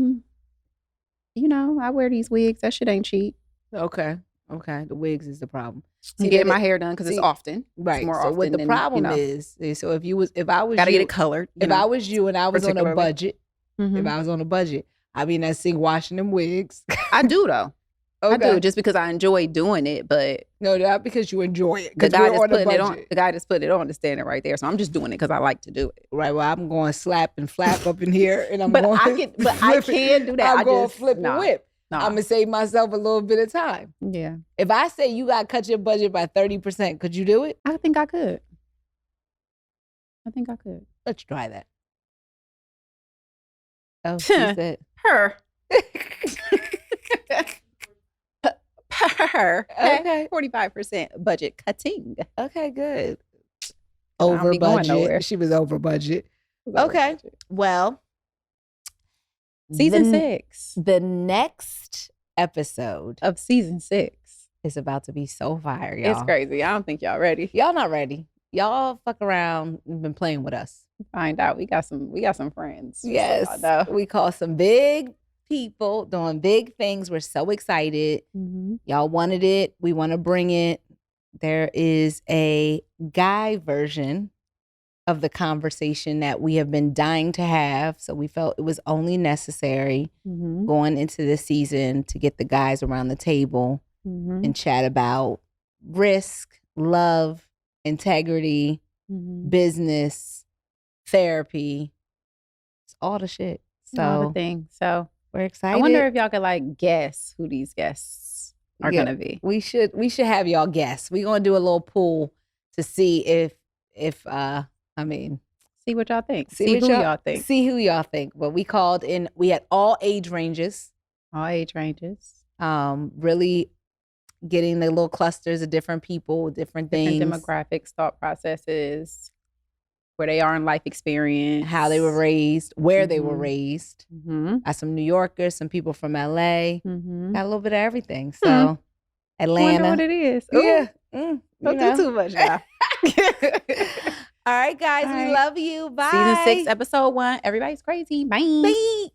wear these wigs. That shit ain't cheap. Okay. The wigs is the problem. I'm getting my hair done because it's often. Right. It's more so often what the than, problem is, so if I was gotta you, get it colored. I was you and I was on a particularly. budget, if I was on a budget, I'd be in that sink washing them wigs. I do though. Okay. I do just because I enjoy doing it, but no, not because you enjoy it. the guy that's putting it on, the guy just put it on is standing right there. So I'm just doing it because I like to do it. Right. Well, I'm going slap and flap up in here, and I'm But going. I can do that. I'm going to flip and whip. Nah. I'm gonna save myself a little bit of time. Yeah. If I say you got to cut your budget by 30%, could you do it? I think I could. Let's try that. Oh, she said Her. Okay. 45% budget cutting. Okay, good. I don't Over be going nowhere. budget. She was over budget. Okay. Well, Season 6 the next episode of season 6 is about to be so fire, y'all. It's crazy. I don't think y'all ready. Y'all not ready. Y'all fuck around and been playing with us. Find out. We got some friends. Yes. So y'all know. We call some big people doing big things. We're so excited. Y'all wanted it. We want to bring it. There is a guy version of the conversation that we have been dying to have. So we felt it was only necessary going into this season to get the guys around the table and chat about risk, love, integrity, business, therapy. It's all the shit. All the So things. So we're excited. I wonder if y'all could like guess who these guests are gonna be. We should have y'all guess. We're gonna do a little poll to see if I mean See what y'all think. see See what who y'all think. See who y'all think. But we called in. We had all age ranges. All age ranges. Really getting the little clusters of different people, different things, demographics, thought processes, where they are in life experience, how they were raised, where they were raised. Some New Yorkers, some people from LA. Got a little bit of everything. So Atlanta. Wonder what it is. Yeah. Don't do too much now. All right, guys. All We right. love you. Bye. Season 6, episode 1. Everybody's crazy. Bye. Bye.